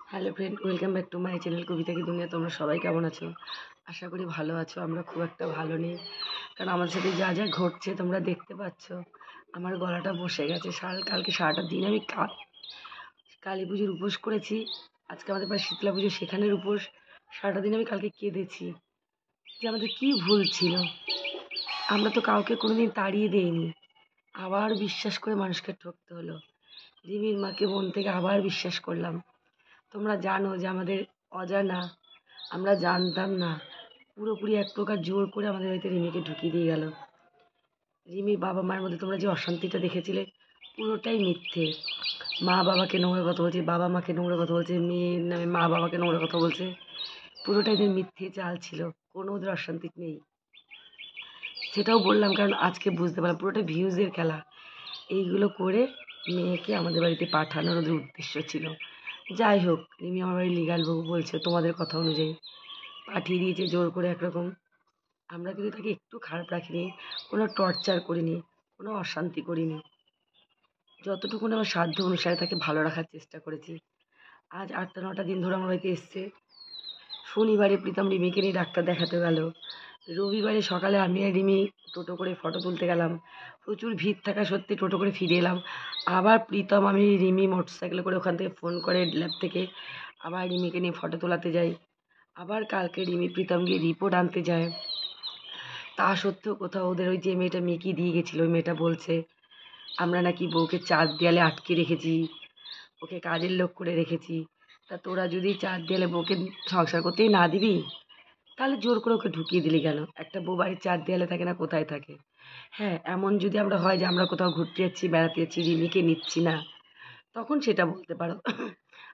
Hello friend, welcome back to my channel Kabita কি দুনিয়া। তোমরা সবাই কেমন আছো? আশা করি ভালো আছো। আমরা খুব একটা ভালো নেই, কারণ আমাদের সাথে যা যা ঘটছে তোমরা দেখতে পাচ্ছ। আমার গলাটা বসে গেছে। কালকে সারাটা দিন আমি কালী পুজোর উপোস করেছি। আজকে আমাদের পাশে শীতলা পুজো, সেখানের উপোস। সারাটা দিন আমি কালকে কেঁদেছি যে আমাদের কী ভুল ছিল। আমরা তো কাউকে কোনোদিন তাড়িয়ে দেইনি, আবার বিশ্বাস করে মানুষকে ঠকতে হলো। রিমির মাকে মন থেকে আবার বিশ্বাস করলাম। তোমরা জানো যে আমাদের অজানা, আমরা জানতাম না, পুরোপুরি এক প্রকার জোর করে আমাদের বাড়িতে রিমিকে ঢুকিয়ে দিয়ে গেল। রিমির বাবা মায়ের মধ্যে তোমরা যে অশান্তিটা দেখেছিলে, পুরোটাই মিথ্যে। মা বাবাকে নোংরা কথা বলছে, বাবা মাকে নোংরা কথা বলছে, মেয়ের নামে মা বাবাকে নোংরা কথা বলছে। পুরোটাই এদের মিথ্যে চাল ছিল, কোনো ওদের অশান্তি নেই। সেটাও বললাম কারণ আজকে বুঝতে পারলাম পুরোটা ভিউজের খেলা। এইগুলো করে মেয়েকে আমাদের বাড়িতে পাঠানোর ওদের উদ্দেশ্য ছিল। যাই হোক, রিমি আমার বাড়ি লিগাল বউ বলছে তোমাদের কথা অনুযায়ী পাঠিয়ে দিয়েছে জোর করে একরকম। আমরা কিন্তু তাকে একটু খারাপ রাখিনি, কোনো টর্চার করিনি, কোনো অশান্তি করিনি। যতটুকুন আমার সাধ্য অনুসারে তাকে ভালো রাখার চেষ্টা করেছি। আজ 8-9টা দিন ধরে আমার বাড়িতে এসছে। শনিবারে প্রীতম রিমিকে নিয়ে ডাক্তার দেখাতে গেল। রবিবারে সকালে আমি আর রিমি টোটো করে ফটো তুলতে গেলাম। প্রচুর ভিড় থাকা সত্ত্বে টোটো করে ফিরে এলাম। আবার প্রীতম আমি রিমি মোটরসাইকেলে করে ওখান থেকে ফোন করে ল্যাব থেকে আবার রিমিকে নিয়ে ফটো তোলাতে যাই। আবার কালকে রিমি প্রীতম গিয়ে রিপোর্ট আনতে যায়। তা সত্ত্বেও কোথাও ওদের ওই যে মেয়েটা মিকি দিয়ে গেছিলো, ওই মেয়েটা বলছে আমরা নাকি বউকে 4 দেয়ালে আটকে রেখেছি, ওকে কাজের লোক করে রেখেছি। তা তোরা যদি 4 দেয়ালে বউকে সংসার করতেই না দিবি, তাহলে জোর করে ওকে ঢুকিয়ে দিলি কেন? একটা বউ বাড়ির 4 দেয়ালে থাকে না, কোথায় থাকে? হ্যাঁ, এমন যদি আমরা হয় যে আমরা কোথাও ঘুরতে যাচ্ছি, বেড়াতে যাচ্ছি, রিমিকে নিচ্ছি না, তখন সেটা বলতে পারো।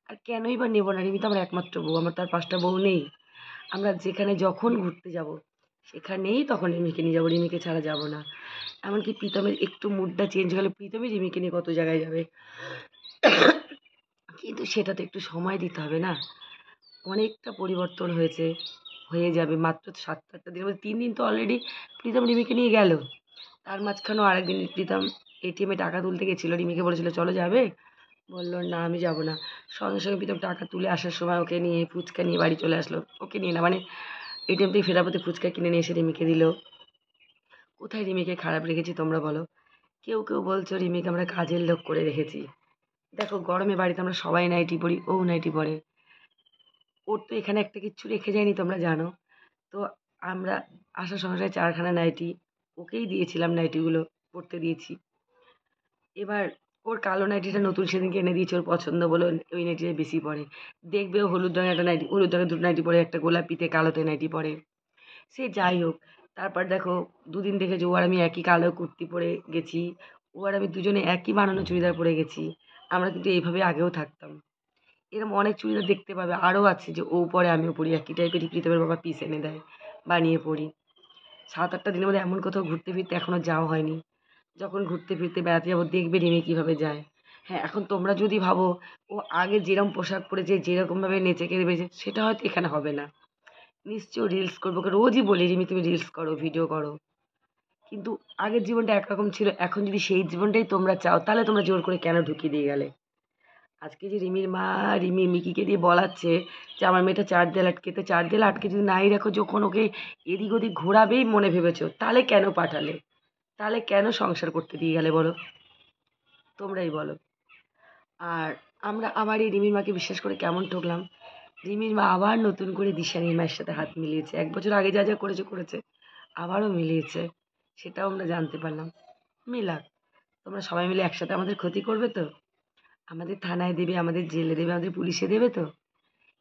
আর কেনই বা নেবো না? রিমি তো আমার একমাত্র বউ, আমার তার 5টা বউ নেই। আমরা যেখানে যখন ঘুরতে যাব সেখানেই তখন রিমিকে নিয়ে যাবো, রিমিকে ছাড়া যাব না। এমনকি প্রীতমের একটু মুডটা চেঞ্জ হলে প্রীতমই রিমিকে নিয়ে কত জায়গায় যাবে। কিন্তু সেটা তো একটু সময় দিতে হবে না? অনেকটা পরিবর্তন হয়েছে, হয়ে যাবে মাত্র 7-8টা দিনের মধ্যে। 3 দিন তো অলরেডি প্রীতম রিমিকে নিয়ে গেল। তার মাঝখানেও আরেকদিন প্রীতম এটিএমে টাকা তুলতে গেছিলো, রিমিকে বলেছিল চলো যাবে, বললো না আমি যাব না। সঙ্গে সঙ্গে প্রীতম টাকা তুলে আসার সময় ওকে নিয়ে ফুচকা নিয়ে বাড়ি চলে আসলো। ওকে নিয়ে না মানে এটিএম থেকে ফেরার পথে ফুচকা কিনে নিয়ে এসে রিমিকে দিল। কোথায় রিমিকে খারাপ রেখেছি তোমরা বলো? কেউ কেউ বলছো রিমিকে আমরা কাজের লোক করে রেখেছি। দেখো, গরমে বাড়িতে আমরা সবাই নাইটি পরি, ও নাইটি পরে। ওর তো এখানে একটা কিচ্ছু রেখে যায়নি তোমরা জানো তো। আমরা আসার সঙ্গে সঙ্গে 4খানা নাইটি ওকেই দিয়েছিলাম, নাইটিগুলো পরতে দিয়েছি। এবার ওর কালো নাইটিটা নতুন সেদিনকে এনে দিয়েছে, ওর পছন্দ বলে ওই নাইটিটা বেশি পরে। দেখবে ও হলুদ রঙের একটা নাইটি, হলুদ রঙের 2টো নাইটি পরে, একটা গোলাপিতে কালোতে নাইটি পরে। সে যাই হোক, তারপর দেখো 2 দিন দেখেছি ও আর আমি একই কালো কুর্তি পরে গেছি, ও আর আমি দুজনে একই বানানো চুড়িদার পরে গেছি। আমরা কিন্তু এইভাবে আগেও থাকতাম। এরকম অনেক চুড়িদার দেখতে পাবে, আরও আছে যে ও পরে আমিও পরি, একই টাইপেরই প্রীতমের বাবা পিস এনে দেয়, বানিয়ে পরি। 7-8টা দিনের মধ্যে এমন কোথাও ঘুরতে ফিরতে এখনও যাওয়া হয়নি। যখন ঘুরতে ফিরতে বেড়াতে যাবো দেখবে রিমি কীভাবে যায়। হ্যাঁ, এখন তোমরা যদি ভাবো ও আগে যেরকম পোশাক পরেছে, যেরকমভাবে নেচে কেড়েছে, সেটা হয়তো এখানে হবে না। নিশ্চয়ই রিলস করবো, রোজই বলি রিমি তুমি রিলস করো, ভিডিও করো। কিন্তু আগের জীবনটা একরকম ছিল, এখন যদি সেই জীবনটাই তোমরা চাও তাহলে তোমরা জোর করে কেন ঢুকিয়ে দিয়ে গেলে? আজকে যে রিমির মা রিমি মিকিকে দিয়ে বলাচ্ছে যে আমার মেয়েটা 4 দেয়াল আটকেতে, 4 দেয়াল আটকে যদি নাই রাখো, যখন ওকে এদিক ওদিক ঘোরাবেই মনে ভেবেছো, তাহলে কেন পাঠালে? তাহলে কেন সংসার করতে দিয়ে গেলে বলো? তোমরাই বলো। আর আমরা আবার এই রিমির মাকে বিশ্বাস করে কেমন ঠকলাম। রিমির মা আবার নতুন করে দিশানির মায়ের সাথে হাত মিলিয়েছে। 1 বছর আগে যা যা করেছে করেছে, আবারও মিলিয়েছে। সেটাও আমরা জানতে পারলাম। মিলাক, তোমরা সবাই মিলে একসাথে আমাদের ক্ষতি করবে তো? আমাদের থানায় দেবে, আমাদের জেলে দেবে, আমাদের পুলিশে দেবে তো?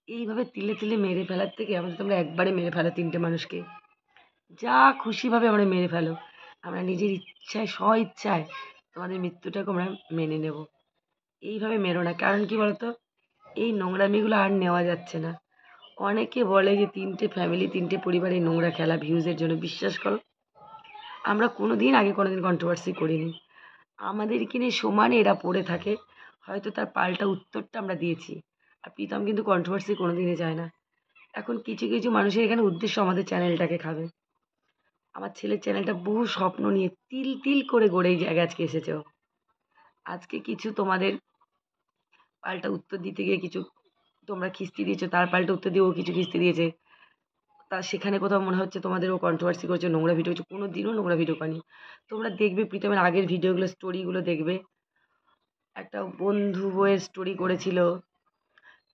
এইভাবে তিলে তিলে মেরে ফেলার থেকে আমাদের তোমরা একবারে মেরে ফেলো 3টে মানুষকে। যা খুশিভাবে আমরা মেরে ফেলো। আমরা নিজের ইচ্ছায় স্ব-ইচ্ছায় তোমাদের মৃত্যুটাকে আমরা মেনে নেব। এইভাবে মেরো না, কারণ কি বলতো? এই নোংরামিগুলো আর নেওয়া যাচ্ছে না। অনেকে বলে যে 3টে ফ্যামিলি, 3টে পরিবার এই নোংরা খেলা ভিউজের জন্য। বিশ্বাস করো, আমরা কোনোদিন আগে কোনোদিন কন্ট্রোভার্সি করিনি। আমাদেরকে নিয়ে সমানে এরা পড়ে থাকে, হয়তো তার পাল্টা উত্তরটা আমরা দিয়েছি। আর প্রীতম কিন্তু কন্ট্রোভার্সি কোনোদিনই চায় না। এখন কিছু কিছু মানুষের এখানে উদ্দেশ্য আমাদের চ্যানেলটাকে খাবে। আমার ছেলের চ্যানেলটা বহু স্বপ্ন নিয়ে তিল তিল করে গড়ে এই জায়গায় আজকে এসেছে ও। আজকে কিছু তোমাদের পাল্টা উত্তর দিতে গিয়ে কিছু তোমরা খিস্তি দিয়েছো, তার পাল্টে উত্তর দিয়ে ও কিছু খিস্তি দিয়েছে। তা সেখানে কোথাও মনে হচ্ছে তোমাদের ও কন্ট্রোভার্সি করছে, নোংরা ভিডিও করছে। কোনো দিনও নোংরা ভিডিও করেনি। তোমরা দেখবে প্রীতমের আগের ভিডিওগুলো, স্টোরিগুলো দেখবে। একটা বন্ধু বইয়ের স্টোরি করেছিল,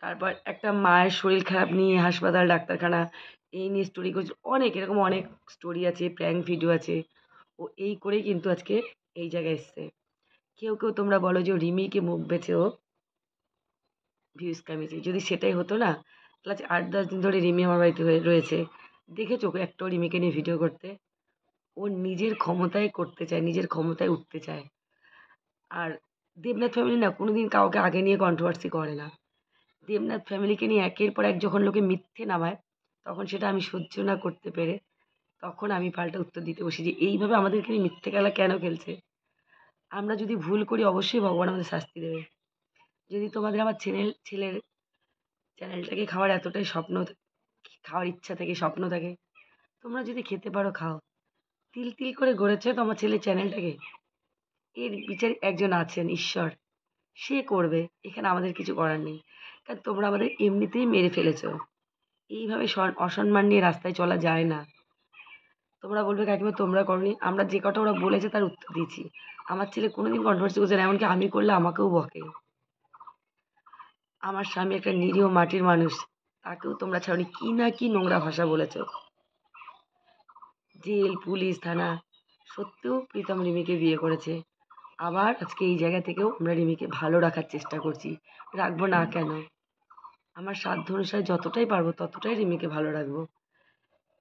তারপর একটা মায়ের শরীর খারাপ নিয়ে হাসপাতাল ডাক্তারখানা এই নিয়ে স্টোরি করেছিল। অনেক এরকম অনেক স্টোরি আছে, প্র্যাঙ্ক ভিডিও আছে। ও এই করেই কিন্তু আজকে এই জায়গায় এসছে। কেউ কেউ তোমরা বলো যে ও রিমিকে মুখ বেছে ও ভিউজ কামিয়েছে। যদি সেটাই হতো না, তাহলে আজ 8-10 দিন ধরে রিমি আমার বাড়িতে হয়ে রয়েছে। দেখেছো ওকে একটাও রিমিকে নিয়ে ভিডিও করতে? ও নিজের ক্ষমতায় করতে চায়, নিজের ক্ষমতায় উঠতে চায়। আর দেবনাথ ফ্যামিলি না কোনোদিন কাউকে আগে নিয়ে কন্ট্রোভার্সি করে না। দেবনাথ ফ্যামিলিকে নিয়ে একের পর এক যখন লোকে মিথ্যে নামায়, তখন সেটা আমি সহ্য না করতে পেরে তখন আমি পাল্টা উত্তর দিতে বসি যে এইভাবে আমাদেরকে নিয়ে মিথ্যে খেলা কেন খেলছে। আমরা যদি ভুল করি অবশ্যই ভগবান আমাদের শাস্তি দেবে। যদি তোমাদের আমার ছেলের চ্যানেলটাকে খাওয়ার এতটাই খাওয়ার ইচ্ছা থাকে, স্বপ্ন থাকে, তোমরা যদি খেতে পারো খাও। তিল তিল করে গড়েছে তো আমার ছেলের চ্যানেলটাকে। এর বিচার একজন আছেন, ঈশ্বর। সে করবে, এখানে আমাদের কিছু করার নেই। কারণ তোমরা আমাদের এমনিতেই মেরে ফেলেছো। এইভাবে অসম্মান নিয়ে রাস্তায় চলা যায় না। তোমরা বলবে কাকিমা তোমরা করনি, আমরা যে কটা ওরা বলেছে তার উত্তর দিয়েছি। আমার ছেলে কোনোদিন কন্ট্রোভার্সি করছে না, এমনকি আমি করলে আমাকেও বকে। আমার স্বামী একটা নিরীহ মাটির মানুষ, তাকেও তোমরা ছাড়নি, কি না কি নোংরা ভাষা বলেছো। জেল, পুলিশ, থানা, সত্ত্বেও প্রীতম রিমিকে বিয়ে করেছে। আবার আজকে এই জায়গা থেকেও আমরা রিমিকে ভালো রাখার চেষ্টা করছি। রাখবো না কেন? আমার সাধ্য অনুসারে যতটাই পারবো ততটাই রিমিকে ভালো রাখবো।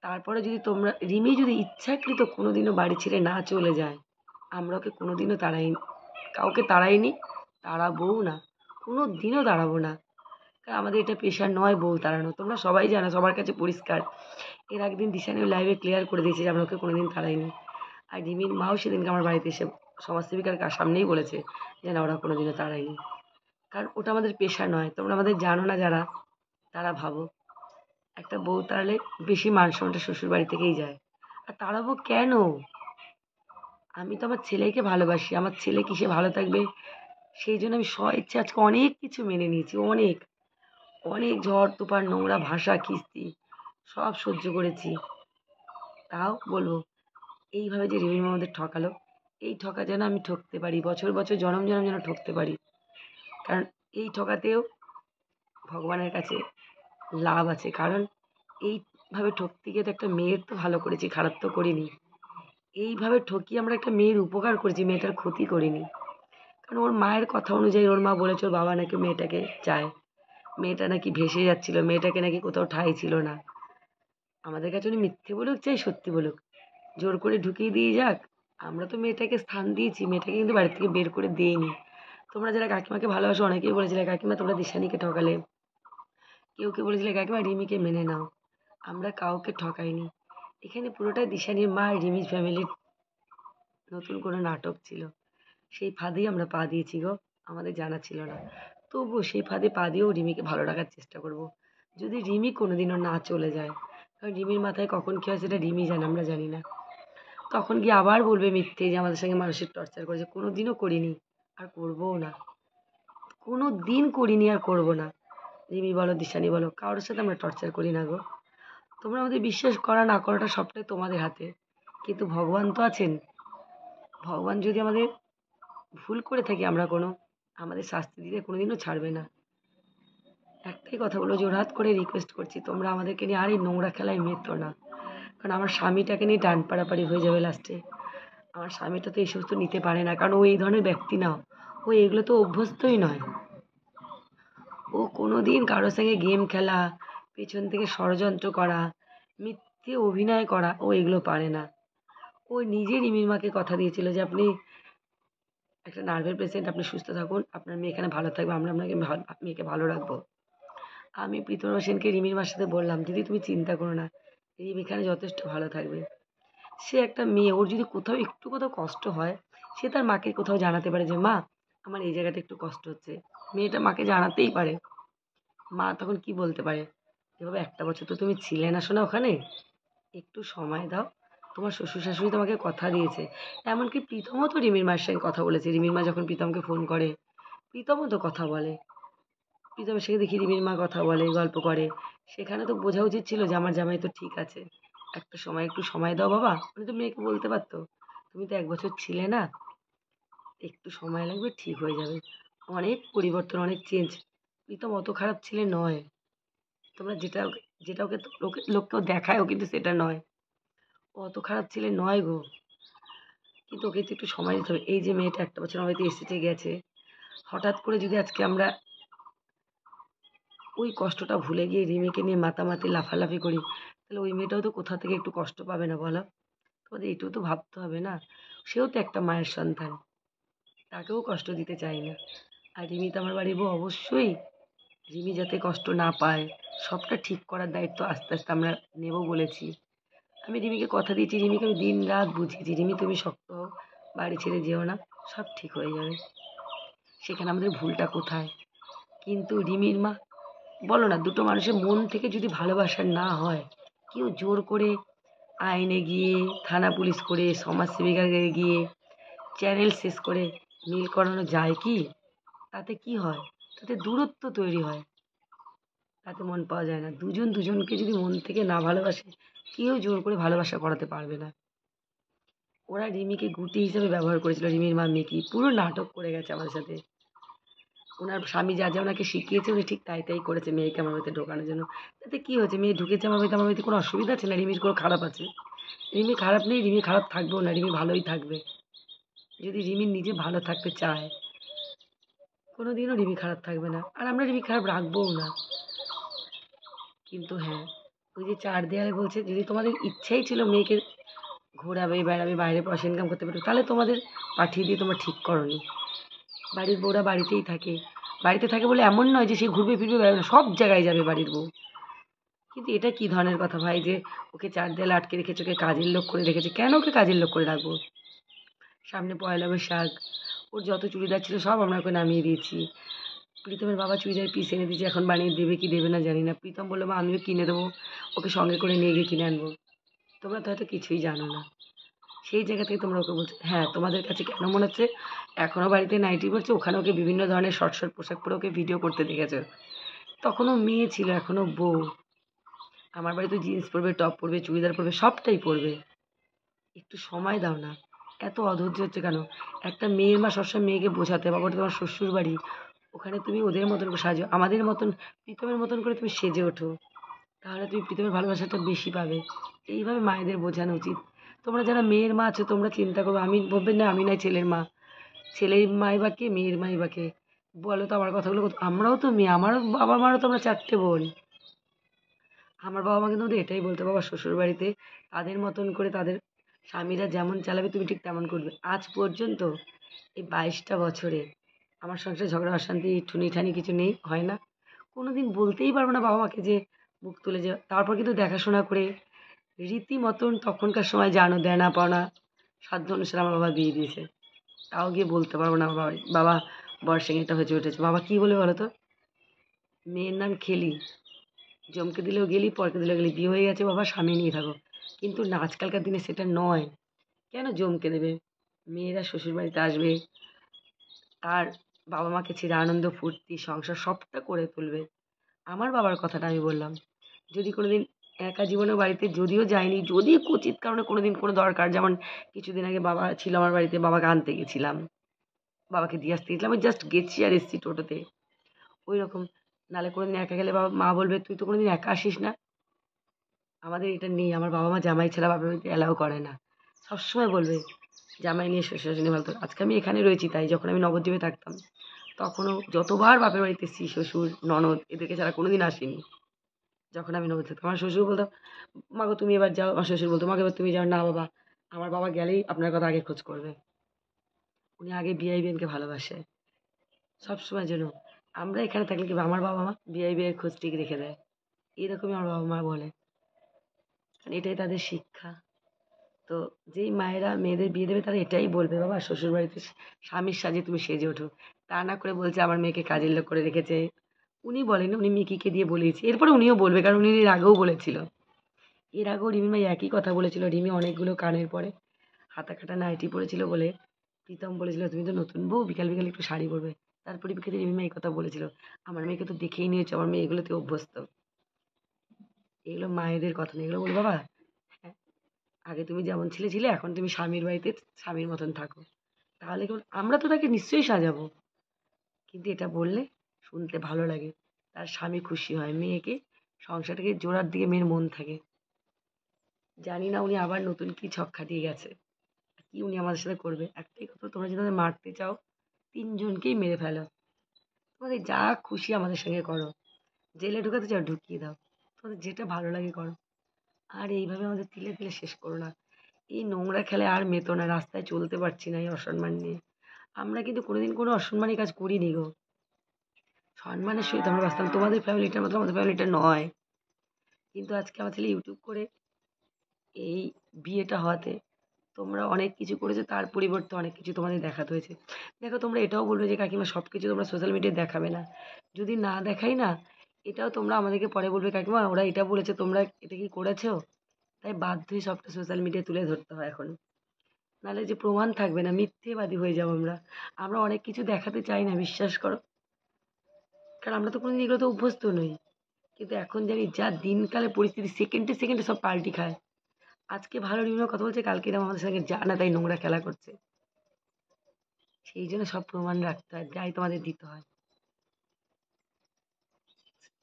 তারপরে যদি তোমরা, রিমি যদি ইচ্ছাকৃত কোনোদিনও বাড়ি ছেড়ে না চলে যায়, আমরা ওকে কোনোদিনও কাউকে তাড়াইনি, তাড়াবোও না, কোনো দিনও তাড়াবো না। কারণ আমাদের এটা পেশা নয় বউ তাড়ানো, তোমরা সবাই জানো, সবার কাছে পরিষ্কার। এর একদিন দিশানিও লাইভে ক্লিয়ার করে দিয়েছে যে আমরা ওকে কোনোদিন তাড়াইনি। আর রিমির মাও সেদিনকে আমার বাড়িতে এসে সমাজসেবিকার সামনেই বলেছে যে না, ওরা কোনোদিনও তাড়ায়নি। কারণ ওটা আমাদের পেশা নয়। তোমরা আমাদের জানো না যারা, তারা ভাবো একটা বউ তাড়ালে বেশি মান সম্মানটা শ্বশুর বাড়ি থেকেই যায়। আর তাড়াবো কেন? আমি তো আমার ছেলেকে ভালোবাসি, আমার ছেলে কিসে ভালো থাকবে সেই জন্য আমি ইচ্ছে আজকে অনেক কিছু মেনে নিয়েছি। অনেক অনেক ঝড় তুফান, নোংরা ভাষা, খিস্তি সব সহ্য করেছি। তাও বলবো, এইভাবে যে রিমির মা আমাদের ঠকালো, এই ঠকা যেন আমি ঠকতে পারি, বছর বছর জনম জনম যেন ঠকতে পারি। কারণ এই ঠকাতেও ভগবানের কাছে লাভ আছে। কারণ এইভাবে ঠকতে গিয়ে তো একটা মেয়ের তো ভালো করেছি, খারাপ তো করিনি। এইভাবে ঠকিয়ে আমরা একটা মেয়ের উপকার করেছি, মেয়েটার ক্ষতি করিনি। কারণ ওর মায়ের কথা অনুযায়ী ওর মা বলেছে ওর বাবা নাকি মেয়েটাকে চায়। মেয়েটা নাকি ভেসে যাচ্ছিল, মেয়েটাকে নাকি কোথাও ঠাঁই ছিল না। আমাদের কাছে উনি মিথ্যে বলুক চাই সত্যি বলুক, জোর করে ঢুকিয়ে দিয়ে যাক, আমরা তো মেয়েটাকে স্থান দিয়েছি, মেয়েটাকে কিন্তু বাড়ি থেকে বের করে দিইনি। তোমরা যারা কাকিমাকে ভালোবাসো অনেকেই বলেছিলে কাকিমা তোমরা দিশানিকে ঠকালে, কেউ কেউ বলেছিলে কাকিমা রিমিকে মেনে নাও। আমরা কাউকে ঠকাইনি। এখানে পুরোটাই দিশানির মা আর রিমির ফ্যামিলির নতুন কোনো নাটক ছিল। সেই ফাঁদেই আমরা পা দিয়েছি গো, আমাদের জানা ছিল না। তবুও সেই ফাঁদে পা দিয়েও রিমিকে ভালো রাখার চেষ্টা করব। যদি রিমি কোনোদিনও না চলে যায়, কারণ রিমির মাথায় কখন কী হয় সেটা রিমি জানে, আমরা জানি না। তখন গিয়ে আবার বলবে মিথ্যে যে আমাদের সঙ্গে মানসিক টর্চার করেছে। কোনো দিনও করিনি, আর করবও না। কোনো দিন করিনি আর করবো না। রিমি বলো, দিশানি বলো, কারোর সাথে আমরা টর্চার করি না গো। তোমরা আমাদের বিশ্বাস করা না করাটা সবটাই তোমাদের হাতে। কিন্তু ভগবান তো আছেন। ভগবান যদি আমাদের ভুল করে থাকি আমরা কোনো, আমাদের শাস্তি দিতে কোনোদিনও ছাড়বে না। একটাই কথা বলবো, জোরহাত করে রিকোয়েস্ট করছি তোমরা আমাদেরকে নিয়ে আর এই নোংরা খেলায় মেতো না। কারণ আমার স্বামীটাকে নিয়ে টান পাড়াপাড়ি হয়ে যাবে লাস্টে। আমার স্বামীটা তো এই সমস্ত নিতে পারে না, কারণ ও এই ধরনের ব্যক্তি না। ও এগুলো তো অভ্যস্তই নয়। ও কোনোদিন কারোর সঙ্গে গেম খেলা, পেছন থেকে ষড়যন্ত্র করা, মিথ্যে অভিনয় করা, ও এগুলো পারে না। ও নিজে রিমির মাকে কথা দিয়েছিল যে আপনি একটা নার্ভের পেশেন্ট, আপনি সুস্থ থাকুন, আপনার মেয়ে এখানে ভালো থাকবে, আমরা আপনাকে মেয়েকে ভালো রাখবো। আমি প্রীতম সেনকে রিমির মার সাথে বললাম দিদি তুমি চিন্তা করো না, রিমি এখানে যথেষ্ট ভালো থাকবে। সে একটা মেয়ে, ওর যদি কোথাও কষ্ট হয়, সে তার মাকে কোথাও জানাতে পারে যে মা আমার এই জায়গাটা একটু কষ্ট হচ্ছে। মেয়েটা মাকে জানাতেই পারে। মা তখন কি বলতে পারে, এভাবে একটা বছর তো তুমি ছিলে না শোনা ওখানে, একটু সময় দাও, তোমার শ্বশুর শাশুড়ি তোমাকে কথা দিয়েছে। এমনকি প্রীতমও তো রিমির মায়ের সঙ্গে কথা বলেছে, রিমির মা যখন প্রীতমকে ফোন করে প্রীতমও তো কথা বলে। প্রীতমের সাথে দেখি রিমির মা কথা বলে, গল্প করে। সেখানে তো বোঝা উচিত ছিল যে আমার জামাই তো ঠিক আছে। একটা সময় একটু সময় দাও বাবা। উনি তো মেয়েকে বলতে পারতো, তুমি তো ১ বছর ছিলে না, একটু সময় লাগবে, ঠিক হয়ে যাবে। অনেক পরিবর্তন, অনেক চেঞ্জ। প্রীতম অত খারাপ ছেলে নয়। তোমরা যেটা ওকে লোককেও দেখায়ও কিন্তু সেটা নয়। ও অত খারাপ ছেলে নয় গো। কিন্তু ওকে তো একটু সময় দিতে হবে। এই যে মেয়েটা ১টা বছর আমার বাড়িতে এসেছে গেছে। হঠাৎ করে যদি আজকে আমরা ওই কষ্টটা ভুলে গিয়ে রিমিকে নিয়ে মাতামাতি লাফালাফি করি, তাহলে ওই মেয়েটাও তো কোথা থেকে একটু কষ্ট পাবে না বলো? তোমাদের এটুকু তো ভাবতে হবে না? সেও তো একটা মায়ের সন্তান। তাকেও কষ্ট দিতে চাই না। আর রিমি তো আমার বাড়ির বউ, অবশ্যই রিমি যাতে কষ্ট না পায়, সবটা ঠিক করার দায়িত্ব আস্তে আস্তে আমরা নেব বলেছি। আমি রিমিকে কথা দিয়েছি, রিমিকে আমি দিন রাত বুঝিয়েছি, রিমি তুমি শক্ত হও, বাড়ি ছেড়ে যেও না, সব ঠিক হয়ে যাবে। সেখানে আমাদের ভুলটা কোথায়? কিন্তু রিমির মা, বলো না, দুটো মানুষের মন থেকে যদি ভালোবাসা না হয়, কেউ জোর করে আইনে গিয়ে, থানা পুলিশ করে, সমাজসেবিকাকে গিয়ে, চ্যানেল শেষ করে মিল করানো যায় কি? তাতে কি হয়? তাতে দূরত্ব তৈরি হয়, তাতে মন পাওয়া যায় না। দুজন দুজনকে যদি মন থেকে না ভালোবাসে, কেউ জোর করে ভালোবাসা করাতে পারবে না। ওরা রিমিকে গুটি হিসেবে ব্যবহার করেছিল, রিমির মা মিকি পুরো নাটক করে গেছে আমাদের সাথে। ওনার স্বামী যা যা ওনাকে শিখিয়েছে উনি ঠিক তাই তাই করেছে মেয়েকে আমার বাড়িতে ঢোকানোর জন্য। তাতে কি হয়েছে? মেয়ে ঢুকেছে আমার বাড়িতে কোনো অসুবিধা আছে? না রিমির কোনো খারাপ আছে? রিমি খারাপ নেই, রিমি খারাপ থাকবেও না, রিমি ভালোই থাকবে। যদি রিমি নিজে ভালো থাকতে চায়, কোনোদিনও রিমি খারাপ থাকবে না, আর আমরা রিমি খারাপ রাখবোও না। কিন্তু হ্যাঁ, ওই যে ৪ দেয়ালে বলছে, যদি তোমাদের ইচ্ছাই ছিল মেয়েকে ঘোরাবে, বেড়াবে, বাইরে পয়সা ইনকাম করতে পারবে, তাহলে তোমাদের পাঠিয়ে দিয়ে তোমরা ঠিক করোনি। বাড়ির বউরা বাড়িতেই থাকে। বাড়িতে থাকে বলে এমন নয় যে সে ঘুরবে ফিরবে বেড়াবে না, সব জায়গায় যাবে বাড়ির বউ। কিন্তু এটা কি ধরনের কথা ভাই, যে ওকে ৪ দেয়ালে আটকে রেখেছে, ওকে কাজের লোক করে রেখেছে? কেন ওকে কাজের লোক করে রাখবো? সামনে পয়লা বৈশাখ, ওর যত চুড়িদার ছিল সব আমরা ওকে নামিয়ে দিয়েছি। প্রীতমের বাবা চুড়িদার পিস এনে দিয়েছে, এখন বানিয়ে দেবে কি দেবে না জানি না। প্রীতম বললো মা আমিও কিনে দেবো, ওকে সঙ্গে করে নিয়ে গিয়ে কিনে আনবো। তোমরা তো হয়তো কিছুই জানো না। সেই জায়গা থেকে তোমরা ওকে বলছো, হ্যাঁ তোমাদের কাছে কেন মনে হচ্ছে এখনও বাড়িতে নাইটি পরছে? ওখানে ওকে বিভিন্ন ধরনের শর্ট শর্ট পোশাক পরে ওকে ভিডিও করতে দেখেছো। তখনও মেয়ে ছিল, এখনও বউ। আমার বাড়িতে জিন্স পরবে, টপ পরবে, চুড়িদার পরবে, সবটাই পরবে। একটু সময় দাও না, এত অধৈর্য হচ্ছে কেন? একটা মেয়ের মা সবসময় মেয়েকে বোঝাতে, বাবা ওটা তোমার শ্বশুর বাড়ি, ওখানে তুমি ওদের মতন করে সাজো, আমাদের মতন প্রীতমের মতন করে তুমি সেজে ওঠো, তাহলে তুমি প্রীতমের ভালোবাসাটা বেশি পাবে। এইভাবে মায়েদের বোঝানো উচিত। তোমরা যারা মেয়ের মা আছো তোমরা চিন্তা করবে, আমি বলবেন না আমি নাই ছেলের মা? ছেলের মাই বা কে, মেয়ের মাই বা কে? বলো তো আমার কথাগুলো। আমরাও তো মেয়ে, আমারও বাবা মারও তো আমরা 4টে বোন। আমার বাবা মা কিন্তু আমাদের এটাই বলতো, বাবা শ্বশুর বাড়িতে তাদের মতন করে তাদের স্বামীরা যেমন চালাবে তুমি ঠিক তেমন করবে। আজ পর্যন্ত এই 22টা বছরে আমার সংসারে ঝগড়া অশান্তি ঠুনি-ঠানি কিছু নেই, হয় না। কোনোদিন বলতেই পারবো না বাবা মাকে যে বুক তুলে যে, তারপর কিন্তু দেখাশোনা করে রীতিমতন তখনকার সময় জানো দেনা পাওনা সাধ্য অনুসারে আমার বাবা বিয়ে দিয়েছে। তাও গিয়ে বলতে পারবো না আমার বাবা বর্ষাঙ্গিটা হয়েছে উঠেছে। বাবা কি বলে বলো তো? মেয়ের নাম খেলি, জমকে দিলেও গেলি, পরকে দিলেও গেলি, বিয়ে হয়ে গেছে বাবা, স্বামী নিয়ে থাকো। কিন্তু না, আজকালকার দিনে সেটা নয়। কেন জমকে দেবে? মেয়েরা শ্বশুরবাড়িতে আসবে, তার বাবা মাকে ছেড়ে আনন্দ ফুর্তি সংসার সবটা করে তুলবে। আমার বাবার কথাটা আমি বললাম। যদি কোনোদিন একা জীবনেও বাড়িতে যদিও যায়নি, যদি কুচিত কারণে কোনোদিন কোনো দরকার, যেমন কিছুদিন আগে বাবা ছিল আমার বাড়িতে, বাবাকে আনতে গেছিলাম, বাবাকে দিয়ে আসতে গেছিলাম, আমি জাস্ট গেছি আর এসছি টোটোতে, ওই রকম। নাহলে কোনোদিন একা গেলে বাবা মা বলবে তুই তো কোনোদিন একা আসিস না। আমাদের এটা নেই, আমার বাবা মা জামাই ছাড়া বাপের বাড়িতে অ্যালাউ করে না। সবসময় বলবে জামাই নিয়ে শ্বশুর শাশুড়ি ভালো থাকে। আজকে আমি এখানে রয়েছি তাই, যখন আমি নবদ্বীপে থাকতাম তখনও যতবার বাপের বাড়িতে এসেছি, শ্বশুর ননদ এদেরকে ছাড়া কোনোদিন আসিনি। যখন আমি নবদ্বীপে থাকতাম আমার শ্বশুর বলতো মাগো তুমি এবার যাও, আমার শ্বশুর বলতো মাগো এবার তুমি যাও, না বাবা, আমার বাবা গেলেই আপনার কথা আগে খোঁজ করবে। উনি আগে বিআইবিএনকে ভালোবাসে সবসময় যেন। আমরা এখানে থাকলে কি আমার বাবা মা বিআইবিএর খোঁজ ঠিক রেখে দেয়, এরকমই আমার বাবা মা বলে, কারণ এটাই তাদের শিক্ষা। তো যেই মায়েরা মেয়েদের বিয়ে দেবে তারা এটাই বলবে, বাবা শ্বশুরবাড়িতে স্বামীর সাজে তুমি সেজে ওঠো। তা না করে বলছে আমার মেয়েকে কাজের লোক করে রেখেছে। উনি বলেন, উনি মিকিকে দিয়ে বলিয়েছে, এরপরে উনিও বলবে, কারণ উনি এর আগেও বলেছিল। এর আগেও রিমি মাই একই কথা বলেছিল। রিমি অনেকগুলো কানের পরে হাতা কাটা নাইটি পরেছিল বলে প্রীতম বলেছিল তুমি তো নতুন বউ, বিকাল বিকাল একটু শাড়ি পরবে। তার পরিপ্রেক্ষিতে রিমিমা এই কথা বলেছিল, আমার মেয়েকে তো দেখেই নিয়েছো, আমার মেয়ে এগুলোতে অভ্যস্ত। এগুলো মায়েদের কথা না, এগুলো বলি বাবা, হ্যাঁ, আগে তুমি যেমন ছিলে এখন তুমি স্বামীর বাড়িতে স্বামীর মতন থাকো। তাহলে আমরা তো তাকে নিশ্চয়ই সাজাবো, কিন্তু এটা বললে শুনতে ভালো লাগে, তার স্বামী খুশি হয়, মেয়েকে সংসারটাকে জোড়ার দিকে মেয়ের মন থাকে। জানি না উনি আবার নতুন কি ছক খাটিয়ে গেছে, কি উনি আমাদের সাথে করবে। একটাই কথা, তোমরা যদি আমাদের মারতে চাও তিনজনকেই মেরে ফেলো, তোমাদের যা খুশি আমাদের সঙ্গে করো, জেলে ঢুকাতে চাও ঢুকিয়ে দাও, তোমাদের যেটা ভালো লাগে করো। আর এইভাবে আমাদের তিলে তিলে শেষ করো না। এই নোংরা খেলায় আর মেতো না, রাস্তায় চলতে পারছি না এই অসম্মান নিয়ে। আমরা কিন্তু কোনোদিন কোনো অসম্মানী কাজ করিনি গো, সম্মানের সহিত আমরা বাঁচতাম, তোমাদের ফ্যামিলিটার মতো আমাদের ফ্যামিলিটা নয়। কিন্তু আজকে আমার ছেলে ইউটিউব করে এই বিয়েটা হওয়াতে তোমরা অনেক কিছু করেছো, তার পরিবর্তে অনেক কিছু তোমাদের দেখাতে হয়েছে। দেখো, তোমরা এটাও বলবে যে কাকিমা সব কিছু তোমরা সোশ্যাল মিডিয়ায় দেখাবে না, যদি না দেখাই না, এটাও তোমরা আমাদেরকে পরে বলবে কাকিমা ওরা এটা বলেছে তোমরা এটা কি করেছো। তাই বাধ্যই সবটা সোশ্যাল মিডিয়ায় তুলে ধরতে হয় এখন, নাহলে যে প্রমাণ থাকবে না, মিথ্যেবাদী হয়ে যাবো আমরা। আমরা অনেক কিছু দেখাতে চাই না, বিশ্বাস করো, কারণ আমরা তো কোনোদিন এগুলো তো অভ্যস্ত নই। কিন্তু এখন জানি যা দিনকালে পরিস্থিতি, সেকেন্ডে সেকেন্ডে সব পাল্টি খায়। আজকে ভালো নিম্ন কথা বলছে, কালকে এরকম আমাদের সঙ্গে যা না তাই নোংরা খেলা করছে। সেই জন্য সব প্রমাণ রাখতে হয়, যাই তোমাদের দিতে হয়।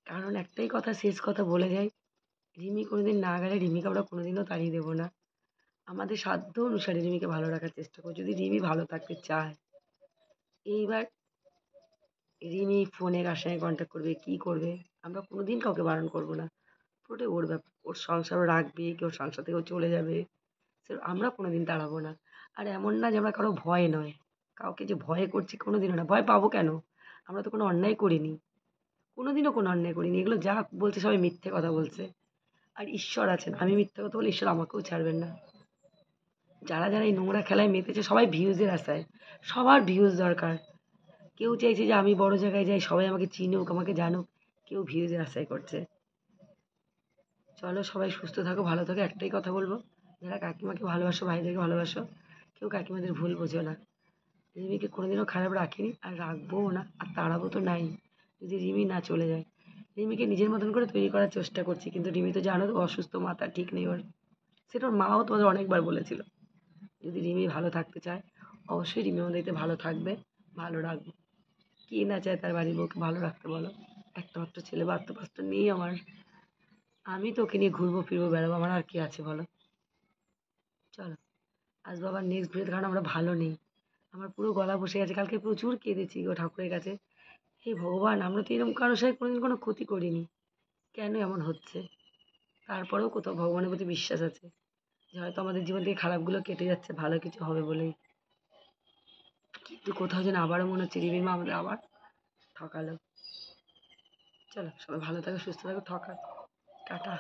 কারণ একটাই কথা, শেষ কথা বলে যাই, রিমি কোনোদিন না গেলে রিমিকে আমরা কোনোদিনও তাড়িয়ে দেবো না। আমাদের সাধ্য অনুসারে রিমিকে ভালো রাখার চেষ্টা করবো, যদি রিমি ভালো থাকতে চায়। এইবার রিমি ফোনের আশায় কন্ট্যাক্ট করবে, কি করবে, আমরা কোনোদিন কাউকে বারণ করবো না। পুরোটাই ওর ব্যাপার, ওর সংসারও রাখবে, কেউ সংসার থেকেও চলে যাবে, সে আমরা কোনোদিন তাড়াবো না। আর এমন না যে আমরা কারো ভয় নয়, কাউকে যে ভয় করছি কোনোদিনও না, ভয় পাবো কেন, আমরা তো কোনো অন্যায় করিনি, কোনোদিনও কোনো অন্যায় করিনি। এগুলো যা বলছে সবাই মিথ্যে কথা বলছে। আর ঈশ্বর আছেন, আমি মিথ্যে কথা বলে ঈশ্বর আমাকেও ছাড়বেন না। যারা যারা এই নোংরা খেলায় মেতেছে সবাই ভিউজের আশায়, সবার ভিউজ দরকার। কেউ চাইছে যে আমি বড় জায়গায় যাই, সবাই আমাকে চিনুক, আমাকে জানুক, কেউ ভিউজের আশায় করছে। চলো সবাই সুস্থ থাকো, ভালো থাকো, একটাই কথা বলবো, যারা কাকিমাকে ভালোবাসো, ভাইদেরকে ভালোবাসো, কেউ কাকিমাদের ভুল বোঝো না। রিমিকে কোনোদিনও খারাপ রাখিনি, আর রাখবোও না, আর তাড়াবো তো নাই, যদি রিমি না চলে যায়। রিমিকে নিজের মতন করে তৈরি করার চেষ্টা করছি, কিন্তু রিমি তো জানো তো অসুস্থ, মাথা ঠিক নেই ওর। সেটা ওর মাও তোমাদের অনেকবার বলেছিল। যদি রিমি ভালো থাকতে চায়, অবশ্যই রিমি আমাদেরকে ভালো থাকবে, ভালো রাখবো। কে না চায় তার বাড়ির বউকে ভালো রাখতে বলো। একটা মাত্র ছেলে, বাচ্চা বাচ্চা নেই আমার, আমি তো ওকে নিয়ে ঘুরবো ফিরবো বেড়াবো, আমার আর কি আছে বলো। চলো, আসবো আবার নেক্সট ভিডিওতে, কারণ আমরা ভালো নেই। আমার পুরো গলা বসে গেছে, কালকে প্রচুর কেঁদেছি গো ঠাকুরের কাছে। হে ভগবান, আমরা তো এরকম কারোর সাথে কোনোদিন কোনো ক্ষতি করিনি, কেন এমন হচ্ছে। তারপরেও কোথাও ভগবানের প্রতি বিশ্বাস আছে, যে হয়তো আমাদের জীবন থেকে খারাপগুলো কেটে যাচ্ছে, ভালো কিছু হবে বলেই। কিন্তু কোথাও যেন আবারও মনে হচ্ছে রিমির মা আমাদের আবার ঠকালো। চলো সবাই ভালো থাকো, সুস্থ থাকো, টাটা।